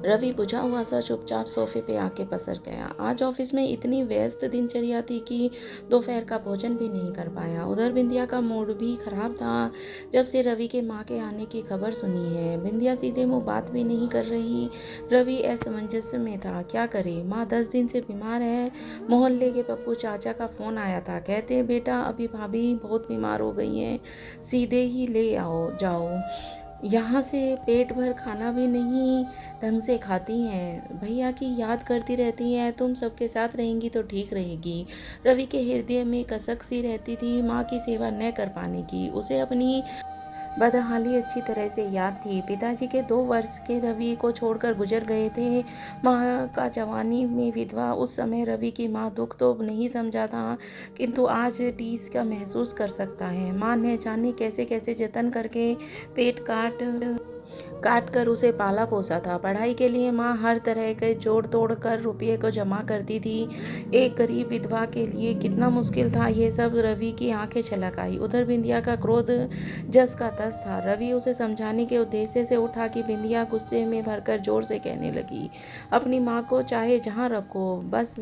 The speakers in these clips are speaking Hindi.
रवि बुझा हुआ सा चुपचाप सोफे पे आके पसर गया। आज ऑफिस में इतनी व्यस्त दिनचर्या थी कि दोपहर का भोजन भी नहीं कर पाया। उधर बिंदिया का मूड भी खराब था। जब से रवि के माँ के आने की खबर सुनी है, बिंदिया सीधे मुंह बात भी नहीं कर रही। रवि असमंजस में था, क्या करे। माँ 10 दिन से बीमार है। मोहल्ले के पप्पू चाचा का फोन आया था, कहते बेटा अभी भाभी बहुत बीमार हो गई हैं, सीधे ही ले आओ जाओ। यहाँ से पेट भर खाना भी नहीं ढंग से खाती हैं, भैया की याद करती रहती हैं। तुम सबके साथ रहेंगी तो ठीक रहेगी। रवि के हृदय में कसक सी रहती थी माँ की सेवा न कर पाने की। उसे अपनी बदहाली अच्छी तरह से याद थी। पिताजी के 2 वर्ष के रवि को छोड़कर गुजर गए थे। माँ का जवानी में विधवा। उस समय रवि की माँ दुख तो नहीं समझा था, किंतु आज टीस का महसूस कर सकता है। माँ ने जाने कैसे कैसे जतन करके पेट काट कर उसे पाला पोसा था। पढ़ाई के लिए माँ हर तरह के जोड़ तोड़ कर रुपये को जमा करती थी। एक गरीब विधवा के लिए कितना मुश्किल था, ये सब रवि की आंखें छलक आई। उधर बिंदिया का क्रोध जस का तस था। रवि उसे समझाने के उद्देश्य से उठा कि बिंदिया गुस्से में भरकर जोर से कहने लगी, अपनी माँ को चाहे जहाँ रखो, बस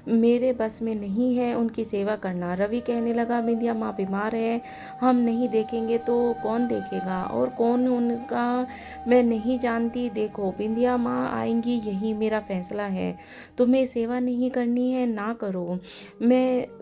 मेरे बस में नहीं है उनकी सेवा करना। रवि कहने लगा, बिंदिया माँ बीमार है, हम नहीं देखेंगे तो कौन देखेगा, और कौन उनका मैं नहीं जानती। देखो बिंदिया माँ आएंगी, यही मेरा फैसला है। तुम्हें सेवा नहीं करनी है ना करो,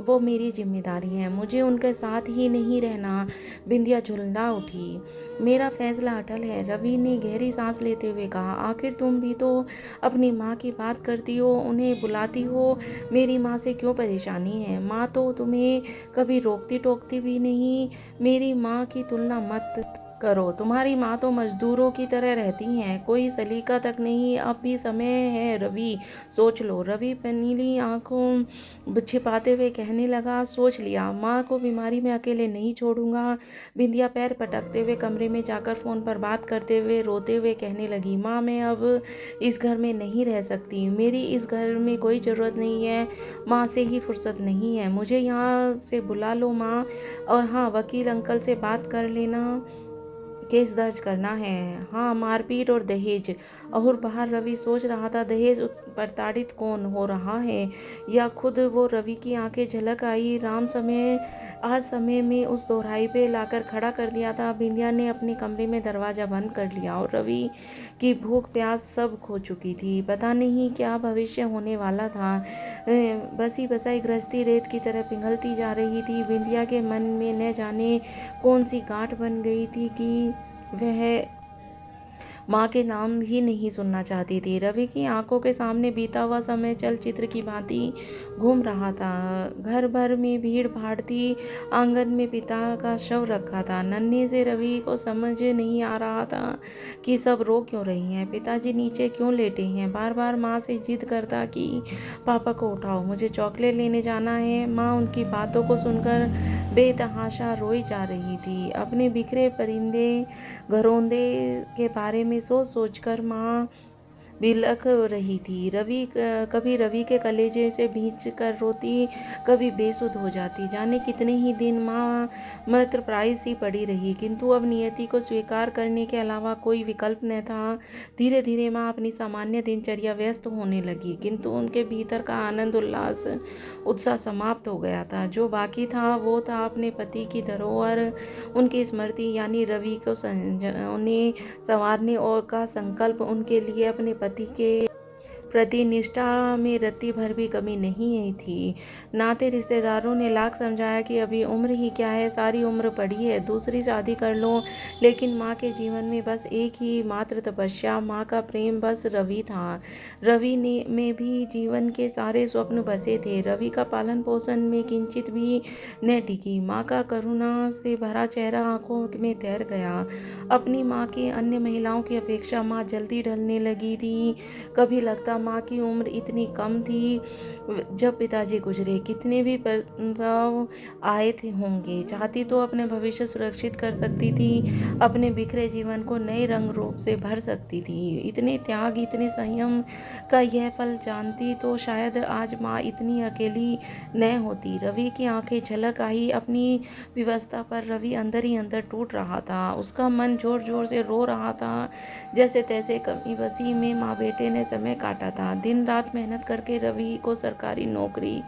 वो मेरी जिम्मेदारी है, मुझे उनके साथ ही नहीं रहना। बिंदिया झुलना उठी, मेरा फैसला अटल है। रवि ने गहरी सांस लेते हुए कहा, आखिर तुम भी तो अपनी माँ की बात करती हो, उन्हें बुलाती हो, मेरी माँ से क्यों परेशानी है। माँ तो तुम्हें कभी रोकती टोकती भी नहीं। मेरी माँ की तुलना मत करो, तुम्हारी माँ तो मजदूरों की तरह रहती हैं, कोई सलीका तक नहीं। अब भी समय है रवि, सोच लो। रवि नीली आंखों छिपाते हुए कहने लगा, सोच लिया, माँ को बीमारी में अकेले नहीं छोड़ूंगा। बिंदिया पैर पटकते हुए कमरे में जाकर फ़ोन पर बात करते हुए रोते हुए कहने लगी, माँ मैं अब इस घर में नहीं रह सकती, मेरी इस घर में कोई ज़रूरत नहीं है, माँ से ही फुर्सत नहीं है, मुझे यहाँ से बुला लो माँ। और हाँ, वकील अंकल से बात कर लेना, केस दर्ज करना है। हाँ, मारपीट और दहेज। और बाहर रवि सोच रहा था, दहेज प्रताड़ित कौन हो रहा है, या खुद वो। रवि की आंखें झलक आई, आज समय में उस दोहराई पे लाकर खड़ा कर दिया था। बिंदिया ने अपने कमरे में दरवाज़ा बंद कर लिया और रवि की भूख प्यास सब खो चुकी थी। पता नहीं क्या भविष्य होने वाला था। बसी बसाई गृहस्थी रेत की तरह पिघलती जा रही थी। बिंदिया के मन में न जाने कौन सी गांठ बन गई थी कि वह माँ के नाम ही नहीं सुनना चाहती थी। रवि की आंखों के सामने बीता हुआ समय चलचित्र की भांति घूम रहा था। घर भर में भीड़ भाड़ थी। आंगन में पिता का शव रखा था। नन्हे से रवि को समझ नहीं आ रहा था कि सब रो क्यों रही हैं, पिताजी नीचे क्यों लेटे हैं। बार बार माँ से जिद करता कि पापा को उठाओ, मुझे चॉकलेट लेने जाना है। माँ उनकी बातों को सुनकर बेतहाशा रोई जा रही थी। अपने बिखरे परिंदे घरौंदे के बारे में सोच सोचकर माँ बिलख रही थी। कभी रवि के कलेजे से भींच कर रोती, कभी बेसुध हो जाती। जाने कितने ही दिन माँ मृतप्राय सी पड़ी रही, किंतु अब नियति को स्वीकार करने के अलावा कोई विकल्प न था। धीरे धीरे माँ अपनी सामान्य दिनचर्या व्यस्त होने लगी, किंतु उनके भीतर का आनंद उल्लास उत्साह समाप्त हो गया था। जो बाकी था वो था अपने पति की धरोहर, उनकी स्मृति, यानी रवि को उन्हें संवारने और का संकल्प। उनके लिए अपने पति के प्रति निष्ठा में रत्ती भर भी कमी नहीं थी। नाते रिश्तेदारों ने लाख समझाया कि अभी उम्र ही क्या है, सारी उम्र पड़ी है, दूसरी शादी कर लो। लेकिन माँ के जीवन में बस एक ही मात्र तपस्या, माँ का प्रेम, बस रवि था। रवि ने में भी जीवन के सारे स्वप्न बसे थे। रवि का पालन पोषण में किंचित भी न टिकी। माँ का करुणा से भरा चेहरा आंखों में तैर गया। अपनी माँ की अन्य महिलाओं की अपेक्षा माँ जल्दी ढलने लगी थी। कभी लगता माँ की उम्र इतनी कम थी जब पिताजी गुजरे। कितने भी प्रस्ताव आए थे होंगे, चाहती तो अपने भविष्य सुरक्षित कर सकती थी, अपने बिखरे जीवन को नए रंग रूप से भर सकती थी। इतने त्याग, इतने संयम का यह फल जानती तो शायद आज माँ इतनी अकेली न होती। रवि की आंखें झलक आई अपनी व्यवस्था पर। रवि अंदर ही अंदर टूट रहा था, उसका मन जोर जोर से रो रहा था। जैसे तैसे कमी बसी में माँ बेटे ने समय काटा था। दिन रात मेहनत करके रवि को सरकारी नौकरी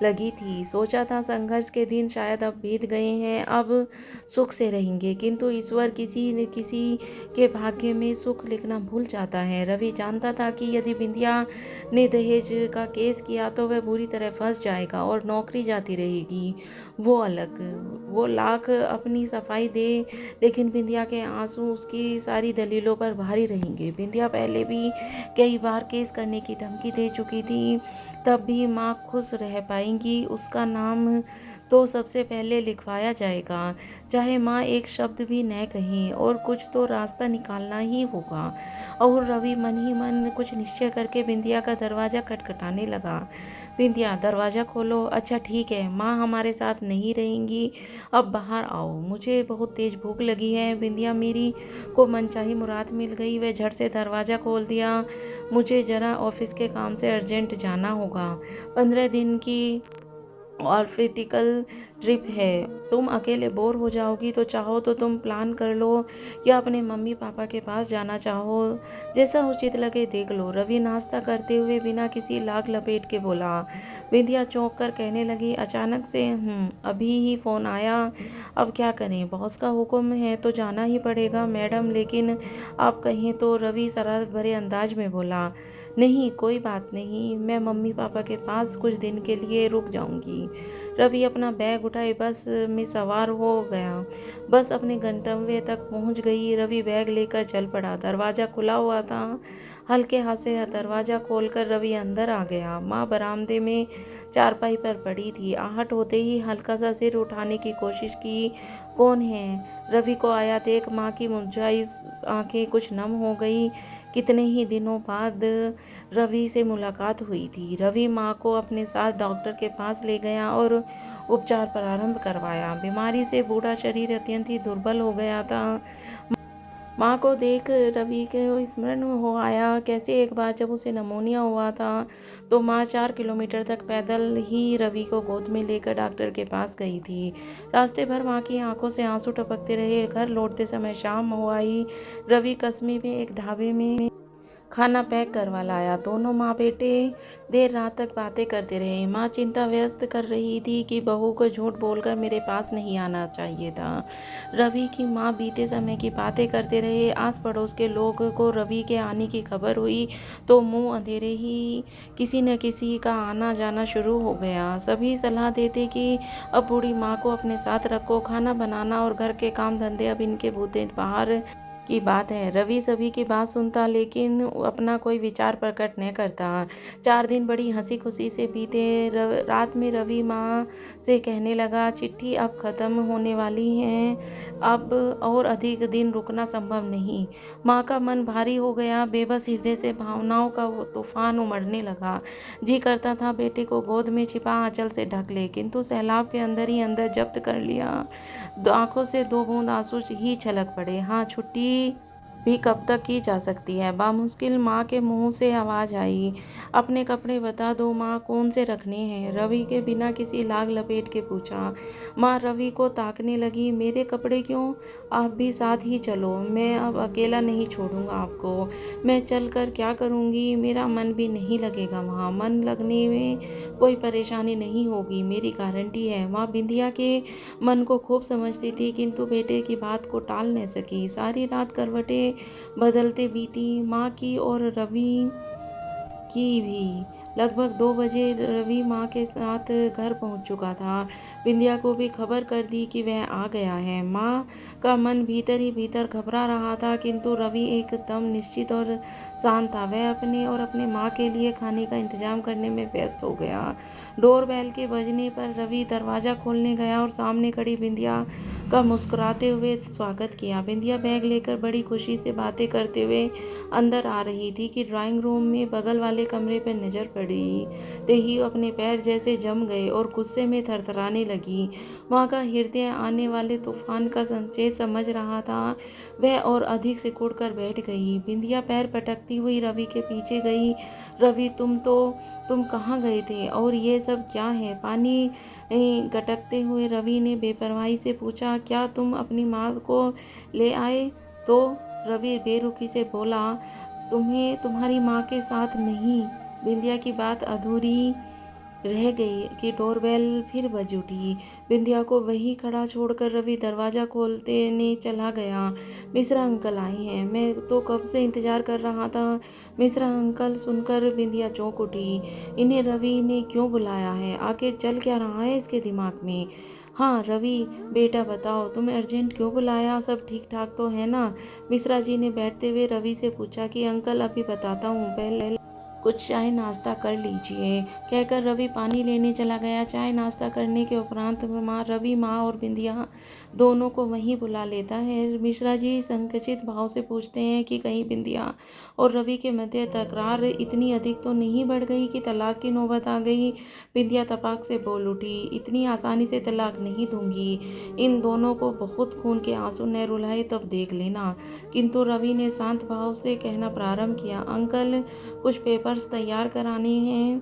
लगी थी। सोचा था संघर्ष के दिन शायद अब बीत गए हैं, अब सुख से रहेंगे, किंतु ईश्वर किसी न किसी के भाग्य में सुख लिखना भूल जाता है। रवि जानता था कि यदि बिंदिया ने दहेज का केस किया तो वह बुरी तरह फंस जाएगा और नौकरी जाती रहेगी। वो अलग, वो लाख अपनी सफाई दे, लेकिन बिंदिया के आंसू उसकी सारी दलीलों पर भारी रहेंगे। बिंदिया पहले भी कई बार केस करने की धमकी दे चुकी थी, तब भी माँ खुश रह पाएंगी। उसका नाम तो सबसे पहले लिखवाया जाएगा, चाहे माँ एक शब्द भी न कहें, और कुछ तो रास्ता निकालना ही होगा। और रवि मन ही मन कुछ निश्चय करके बिंदिया का दरवाज़ा खटखटाने लगा। बिंदिया, दरवाज़ा खोलो। अच्छा ठीक है, माँ हमारे साथ नहीं रहेंगी, अब बाहर आओ, मुझे बहुत तेज़ भूख लगी है। बिंदिया मेरी को मनचाही मुराद मिल गई। वह झट से दरवाज़ा खोल दिया। मुझे ज़रा ऑफिस के काम से अर्जेंट जाना होगा। 15 दिन की ऑल्फेटिकल ट्रिप है। तुम अकेले बोर हो जाओगी तो चाहो तो तुम प्लान कर लो, या अपने मम्मी पापा के पास जाना चाहो, जैसा उचित लगे देख लो। रवि नाश्ता करते हुए बिना किसी लाग लपेट के बोला। बिंदिया चौंक कर कहने लगी, अचानक से? अभी ही फ़ोन आया, अब क्या करें, बॉस का हुक्म है तो जाना ही पड़ेगा मैडम, लेकिन आप कहें तो। रवि शरारत भरे अंदाज में बोला। नहीं, कोई बात नहीं, मैं मम्मी पापा के पास कुछ दिन के लिए रुक जाऊंगी। रवि अपना बैग उठाए बस में सवार हो गया। बस अपने गंतव्य तक पहुंच गई। रवि बैग लेकर चल पड़ा। दरवाज़ा खुला हुआ था। हल्के हाथ से दरवाज़ा खोलकर रवि अंदर आ गया। माँ बरामदे में चारपाई पर पड़ी थी। आहट होते ही हल्का सा सिर उठाने की कोशिश की। कौन है? रवि को आया देख माँ की मुरझाई आंखें कुछ नम हो गई। कितने ही दिनों बाद रवि से मुलाकात हुई थी। रवि माँ को अपने साथ डॉक्टर के पास ले गया और उपचार प्रारंभ करवाया। बीमारी से बूढ़ा शरीर अत्यंत ही दुर्बल हो गया था। माँ को देख रवि के स्मरण हो आया, कैसे एक बार जब उसे निमोनिया हुआ था तो माँ 4 किलोमीटर तक पैदल ही रवि को गोद में लेकर डॉक्टर के पास गई थी। रास्ते भर माँ की आंखों से आंसू टपकते रहे। घर लौटते समय शाम हो आई। रवि कस्बे में एक ढाबे में खाना पैक करवा लाया। दोनों माँ बेटे देर रात तक बातें करते रहे। माँ चिंता व्यक्त कर रही थी कि बहू को झूठ बोलकर मेरे पास नहीं आना चाहिए था। रवि की माँ बीते समय की बातें करते रहे। आस पड़ोस के लोग को रवि के आने की खबर हुई तो मुंह अंधेरे ही किसी न किसी का आना जाना शुरू हो गया। सभी सलाह देते कि अब बूढ़ी माँ को अपने साथ रखो, खाना बनाना और घर के काम धंधे अब इनके बूते बाहर की बात है। रवि सभी की बात सुनता, लेकिन अपना कोई विचार प्रकट न करता। 4 दिन बड़ी हंसी खुशी से बीते। रात में रवि माँ से कहने लगा, चिट्ठी अब ख़त्म होने वाली है, अब और अधिक दिन रुकना संभव नहीं। माँ का मन भारी हो गया। बेबस हृदय से भावनाओं का वो तूफान उमड़ने लगा। जी करता था बेटे को गोद में छिपा आंचल से ढक ले, किंतु सैलाब के अंदर ही अंदर जब्त कर लिया। आंखों से 2 बूंद आंसू ही छलक पड़े। हाँ, छुट्टी भी कब तक की जा सकती है? बामुश्किल माँ के मुंह से आवाज आई। अपने कपड़े बता दो माँ, कौन से रखने हैं? रवि के बिना किसी लाग लपेट के पूछा। माँ रवि को ताकने लगी। मेरे कपड़े क्यों? आप भी साथ ही चलो, मैं अब अकेला नहीं छोड़ूंगा आपको। मैं चल कर क्या करूँगी? मेरा मन भी नहीं लगेगा वहाँ। मन लगने में कोई परेशानी नहीं होगी, मेरी गारंटी है। माँ बिंदिया के मन को खूब समझती थी, किंतु बेटे की बात को टाल न सकी। सारी रात करवटें बदलते बीती माँ की और रवि की भी। लगभग 2 बजे रवि माँ के साथ घर पहुँच चुका था। बिंदिया को भी खबर कर दी कि वह आ गया है। माँ का मन भीतर ही भीतर घबरा रहा था, किंतु रवि एकदम निश्चित और शांत था। वह अपने और अपने माँ के लिए खाने का इंतजाम करने में व्यस्त हो गया। डोरबेल के बजने पर रवि दरवाज़ा खोलने गया और सामने खड़ी बिंदिया का मुस्कुराते हुए स्वागत किया। बिंदिया बैग लेकर बड़ी खुशी से बातें करते हुए अंदर आ रही थी कि ड्राइंग रूम में बगल वाले कमरे पर नजर पड़ी। ते ही अपने पैर जैसे जम गए और गुस्से में थरथराने लगी। वहाँ का हृदय आने वाले तूफान का संकेत समझ रहा था। वह और अधिक सिकुड़ कर बैठ गई। बिंदिया पैर पटकती हुई रवि के पीछे गई। रवि, तुम कहाँ गए थे और ये सब क्या है? पानी गटकते हुए रवि ने बेपरवाही से पूछा, क्या तुम अपनी माँ को ले आए? तो रवि बेरुखी से बोला, तुम्हें तुम्हारी माँ के साथ नहीं। बिंदिया की बात अधूरी रह गई कि डोरबेल फिर बज उठी। बिंदिया को वहीं खड़ा छोड़कर रवि दरवाज़ा खोलते ने चला गया। मिश्रा अंकल आए हैं, मैं तो कब से इंतज़ार कर रहा था। मिश्रा अंकल सुनकर बिंदिया चौंक उठी। इन्हें रवि ने क्यों बुलाया है? आखिर चल क्या रहा है इसके दिमाग में? हाँ रवि बेटा, बताओ तुम्हें अर्जेंट क्यों बुलाया? सब ठीक ठाक तो है ना? मिश्रा जी ने बैठते हुए रवि से पूछा कि अंकल अभी बताता हूँ, पहले कुछ चाय नाश्ता कर लीजिए, कहकर रवि पानी लेने चला गया। चाय नाश्ता करने के उपरांत रवि माँ और बिंदिया दोनों को वहीं बुला लेता है। मिश्रा जी संकुचित भाव से पूछते हैं कि कहीं बिंदिया और रवि के मध्य तकरार इतनी अधिक तो नहीं बढ़ गई कि तलाक की नौबत आ गई। बिंदिया तपाक से बोल उठी, इतनी आसानी से तलाक नहीं दूंगी। इन दोनों को बहुत खून के आंसू न रुलाए तब देख लेना। किंतु रवि ने शांत भाव से कहना प्रारंभ किया, अंकल कुछ पेपर्स तैयार कराने हैं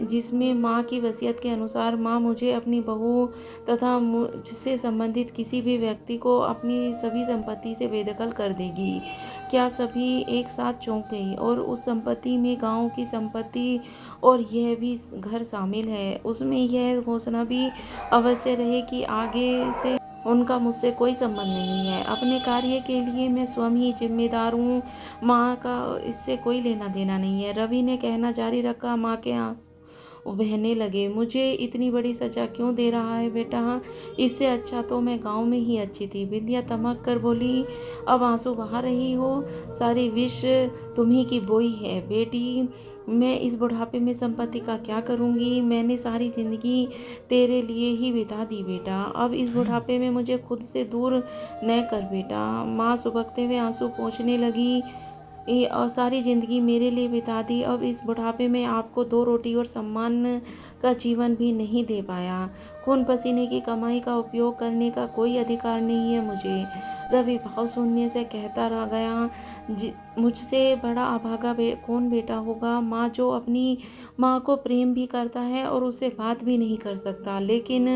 जिसमें माँ की वसीयत के अनुसार माँ मुझे, अपनी बहू तथा मुझसे संबंधित किसी भी व्यक्ति को अपनी सभी संपत्ति से बेदखल कर देगी। क्या सभी एक साथ चौंक गई। और उस संपत्ति में गांव की संपत्ति और यह भी घर शामिल है। उसमें यह घोषणा भी अवश्य रहे कि आगे से उनका मुझसे कोई संबंध नहीं है। अपने कार्य के लिए मैं स्वयं ही जिम्मेदार हूँ, माँ का इससे कोई लेना देना नहीं है। रवि ने कहना जारी रखा। माँ के आंसू बहने लगे। मुझे इतनी बड़ी सजा क्यों दे रहा है बेटा? इससे अच्छा तो मैं गांव में ही अच्छी थी। बिंदिया तमक कर बोली, अब आंसू बहा रही हो? सारी विष तुम्ही की बोई है बेटी। मैं इस बुढ़ापे में संपत्ति का क्या करूंगी? मैंने सारी जिंदगी तेरे लिए ही बिता दी बेटा। अब इस बुढ़ापे में मुझे खुद से दूर न कर बेटा। माँ सुबकते हुए आंसू पोंछने लगी। और सारी ज़िंदगी मेरे लिए बिता दी, अब इस बुढ़ापे में आपको 2 रोटी और सम्मान का जीवन भी नहीं दे पाया। खून पसीने की कमाई का उपयोग करने का कोई अधिकार नहीं है मुझे। रवि भाव शून्य से कहता रह गया, मुझसे बड़ा अभागा कौन बेटा होगा? माँ जो अपनी माँ को प्रेम भी करता है और उससे बात भी नहीं कर सकता। लेकिन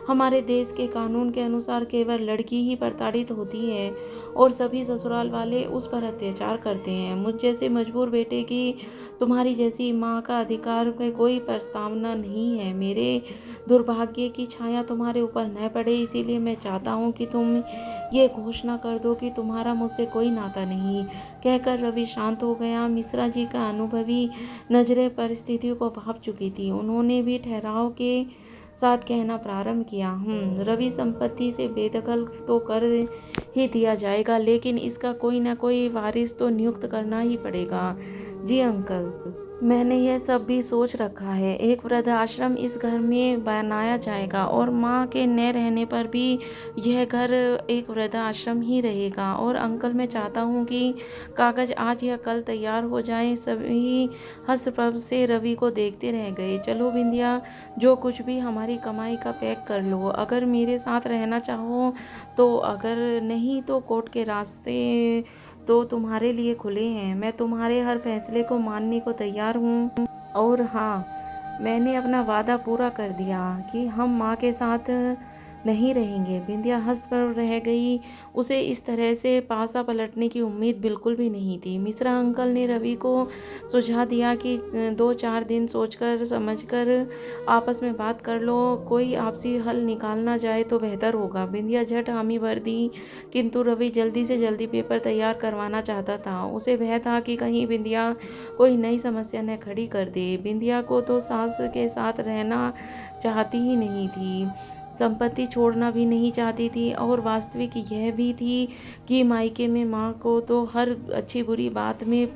हमारे देश के कानून के अनुसार केवल लड़की ही प्रताड़ित होती है और सभी ससुराल वाले उस पर अत्याचार करते हैं। मुझ जैसे मजबूर बेटे की तुम्हारी जैसी माँ का अधिकार में कोई प्रस्तावना नहीं है। मेरे दुर्भाग्य की छाया तुम्हारे ऊपर न पड़े, इसीलिए मैं चाहता हूँ कि तुम ये घोषणा कर दो कि तुम्हारा मुझसे कोई नाता नहीं। कहकर रवि शांत हो गया। मिश्रा जी का अनुभवी नजरें परिस्थितियों को भाप चुकी थी। उन्होंने भी ठहराव के साथ कहना प्रारंभ किया, रवि संपत्ति से बेदखल तो कर ही दिया जाएगा, लेकिन इसका कोई ना कोई वारिस तो नियुक्त करना ही पड़ेगा। जी अंकल, मैंने यह सब भी सोच रखा है। एक वृद्धाश्रम इस घर में बनाया जाएगा और माँ के न रहने पर भी यह घर एक वृद्धाश्रम ही रहेगा। और अंकल, मैं चाहता हूँ कि कागज़ आज या कल तैयार हो जाएं। सभी हस्तप्रभ से रवि को देखते रह गए। चलो बिंदिया, जो कुछ भी हमारी कमाई का पैक कर लो। अगर मेरे साथ रहना चाहो तो, अगर नहीं तो कोर्ट के रास्ते तो तुम्हारे लिए खुले हैं। मैं तुम्हारे हर फैसले को मानने को तैयार हूँ। और हाँ, मैंने अपना वादा पूरा कर दिया कि हम माँ के साथ नहीं रहेंगे। बिंदिया हंस पर रह गई। उसे इस तरह से पासा पलटने की उम्मीद बिल्कुल भी नहीं थी। मिश्रा अंकल ने रवि को सुझाव दिया कि 2-4 दिन सोचकर समझकर आपस में बात कर लो। कोई आपसी हल निकालना जाए तो बेहतर होगा। बिंदिया झट हामी भर दी, किंतु रवि जल्दी से जल्दी पेपर तैयार करवाना चाहता था। उसे भय था कि कहीं बिंदिया कोई नई समस्या न खड़ी कर दे। बिंदिया को तो सास के साथ रहना चाहती ही नहीं थी। संपत्ति छोड़ना भी नहीं चाहती थी और वास्तविक यह भी थी कि मायके में माँ को तो हर अच्छी बुरी बात में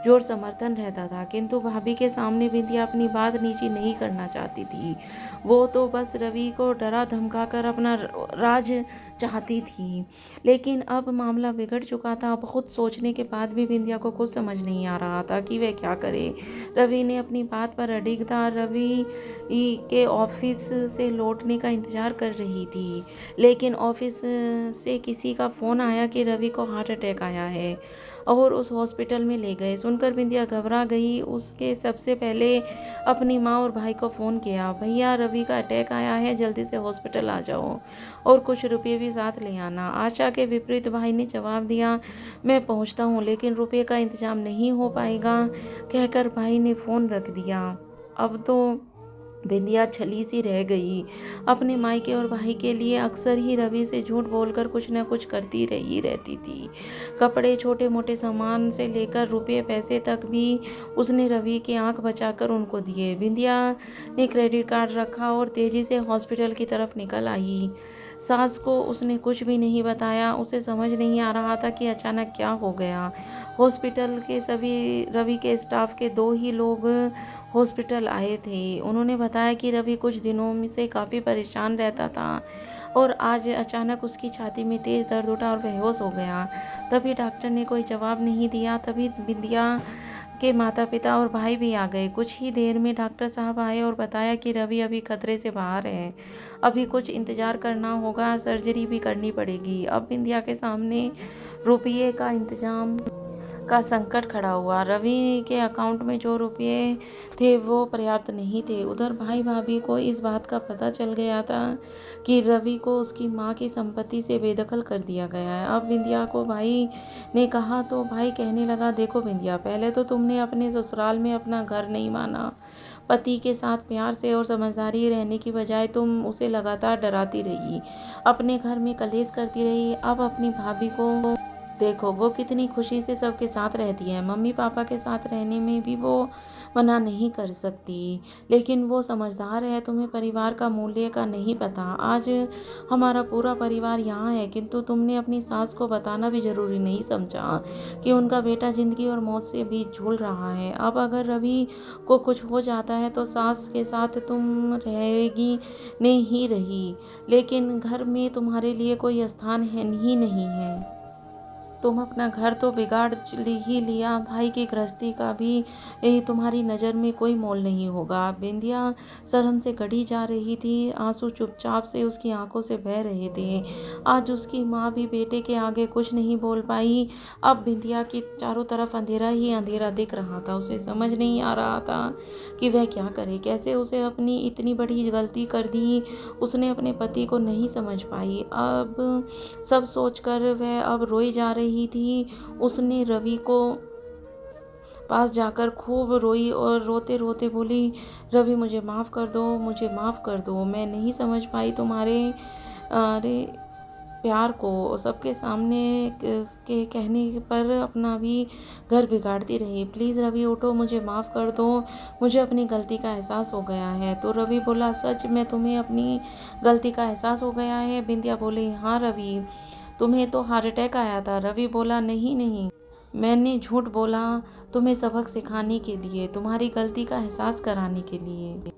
जोर समर्थन रहता था, किंतु भाभी के सामने बिंदिया अपनी बात नीची नहीं करना चाहती थी। वो तो बस रवि को डरा धमका कर अपना राज चाहती थी। लेकिन अब मामला बिगड़ चुका था। बहुत सोचने के बाद भी बिंदिया को कुछ समझ नहीं आ रहा था कि वह क्या करे। रवि ने अपनी बात पर अडिग था। रवि के ऑफिस से लौटने का इंतजार कर रही थी, लेकिन ऑफिस से किसी का फ़ोन आया कि रवि को हार्ट अटैक आया है और उस हॉस्पिटल में ले गए। सुनकर बिंदिया घबरा गई। उसके सबसे पहले अपनी माँ और भाई को फ़ोन किया, भैया रवि का अटैक आया है, जल्दी से हॉस्पिटल आ जाओ और कुछ रुपये भी साथ ले आना। आशा के विपरीत भाई ने जवाब दिया, मैं पहुँचता हूँ लेकिन रुपये का इंतजाम नहीं हो पाएगा, कहकर भाई ने फ़ोन रख दिया। अब तो बिंदिया छली सी रह गई। अपने मायके और भाई के लिए अक्सर ही रवि से झूठ बोलकर कुछ न कुछ करती रही रहती थी। कपड़े, छोटे मोटे सामान से लेकर रुपये पैसे तक भी उसने रवि की आंख बचाकर उनको दिए। बिंदिया ने क्रेडिट कार्ड रखा और तेजी से हॉस्पिटल की तरफ निकल आई। सास को उसने कुछ भी नहीं बताया। उसे समझ नहीं आ रहा था कि अचानक क्या हो गया। हॉस्पिटल के सभी रवि के स्टाफ के 2 ही लोग हॉस्पिटल आए थे। उन्होंने बताया कि रवि कुछ दिनों में से काफ़ी परेशान रहता था और आज अचानक उसकी छाती में तेज दर्द उठा और बेहोश हो गया। तभी डॉक्टर ने कोई जवाब नहीं दिया। तभी बिंदिया के माता पिता और भाई भी आ गए। कुछ ही देर में डॉक्टर साहब आए और बताया कि रवि अभी खतरे से बाहर है, अभी कुछ इंतज़ार करना होगा, सर्जरी भी करनी पड़ेगी। अब बिंदिया के सामने रुपये का इंतजाम का संकट खड़ा हुआ। रवि के अकाउंट में जो रुपये थे वो पर्याप्त नहीं थे। उधर भाई भाभी को इस बात का पता चल गया था कि रवि को उसकी माँ की संपत्ति से बेदखल कर दिया गया है। अब बिंदिया को भाई ने कहा तो भाई कहने लगा, देखो बिंदिया, पहले तो तुमने अपने ससुराल में अपना घर नहीं माना। पति के साथ प्यार से और समझदारी रहने की बजाय तुम उसे लगातार डराती रही, अपने घर में कलेश करती रही। अब अपनी भाभी को देखो, वो कितनी खुशी से सबके साथ रहती है। मम्मी पापा के साथ रहने में भी वो मना नहीं कर सकती, लेकिन वो समझदार है। तुम्हें परिवार का मूल्य का नहीं पता। आज हमारा पूरा परिवार यहाँ है, किंतु तुमने अपनी सास को बताना भी जरूरी नहीं समझा कि उनका बेटा जिंदगी और मौत से बीच झूल रहा है। अब अगर रवि को कुछ हो जाता है तो सास के साथ तुम रहेगी नहीं रही, लेकिन घर में तुम्हारे लिए कोई स्थान है ही नहीं है। तुम अपना घर तो बिगाड़ ही लिया, भाई की गृहस्थी का भी तुम्हारी नज़र में कोई मोल नहीं होगा। बिंदिया शर्म से गड़ी जा रही थी। आंसू चुपचाप से उसकी आंखों से बह रहे थे। आज उसकी माँ भी बेटे के आगे कुछ नहीं बोल पाई। अब बिंदिया की चारों तरफ अंधेरा ही अंधेरा दिख रहा था। उसे समझ नहीं आ रहा था कि वह क्या करे, कैसे उसे अपनी इतनी बड़ी गलती कर दी। उसने अपने पति को नहीं समझ पाई। अब सब सोचकर वह अब रोई जा रही थी। उसने रवि को पास जाकर खूब रोई और रोते रोते बोली, रवि मुझे माफ़ कर दो, मुझे माफ़ कर दो। मैं नहीं समझ पाई तुम्हारे अरे प्यार को। सबके सामने के कहने पर अपना भी घर बिगाड़ती रही। प्लीज़ रवि उठो, मुझे माफ़ कर दो, मुझे अपनी गलती का एहसास हो गया है। तो रवि बोला, सच में तुम्हें अपनी गलती का एहसास हो गया है? बिंदिया बोली, हाँ रवि, तुम्हें तो हार्ट अटैक आया था। रवि बोला, नहीं नहीं, मैंने झूठ बोला, तुम्हें सबक सिखाने के लिए, तुम्हारी गलती का एहसास कराने के लिए।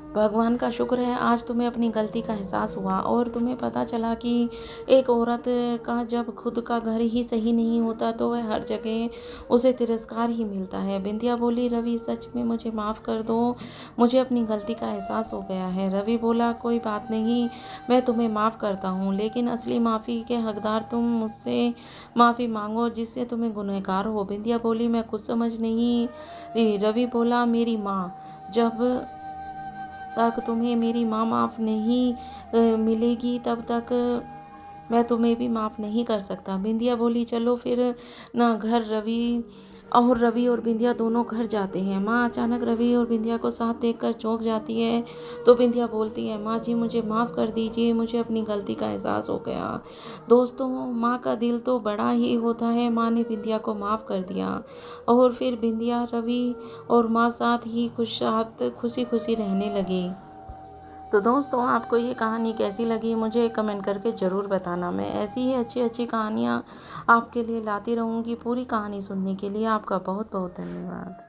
भगवान का शुक्र है आज तुम्हें अपनी गलती का एहसास हुआ और तुम्हें पता चला कि एक औरत का जब खुद का घर ही सही नहीं होता तो वह हर जगह उसे तिरस्कार ही मिलता है। बिंदिया बोली, रवि सच में मुझे माफ़ कर दो, मुझे अपनी गलती का एहसास हो गया है। रवि बोला, कोई बात नहीं, मैं तुम्हें माफ़ करता हूँ, लेकिन असली माफ़ी के हकदार तुम मुझसे माफ़ी मांगो जिससे तुम्हें गुनहगार हो। बिंदिया बोली, मैं कुछ समझ नहीं रही। रवि बोला, मेरी माँ, जब तक तुम्हें मेरी माँ माफ़ नहीं मिलेगी तब तक मैं तुम्हें भी माफ़ नहीं कर सकता। बिंदिया बोली, चलो फिर ना घर। रवि और बिंदिया दोनों घर जाते हैं। माँ अचानक रवि और बिंदिया को साथ देखकर चौंक जाती है तो बिंदिया बोलती है, माँ जी मुझे माफ़ कर दीजिए, मुझे अपनी गलती का एहसास हो गया। दोस्तों, माँ का दिल तो बड़ा ही होता है। माँ ने बिंदिया को माफ़ कर दिया और फिर बिंदिया, रवि और माँ साथ ही खुशी खुशी रहने लगी। तो दोस्तों, आपको ये कहानी कैसी लगी मुझे कमेंट करके ज़रूर बताना। मैं ऐसी ही अच्छी अच्छी कहानियाँ आपके लिए लाती रहूँगी। पूरी कहानी सुनने के लिए आपका बहुत बहुत धन्यवाद।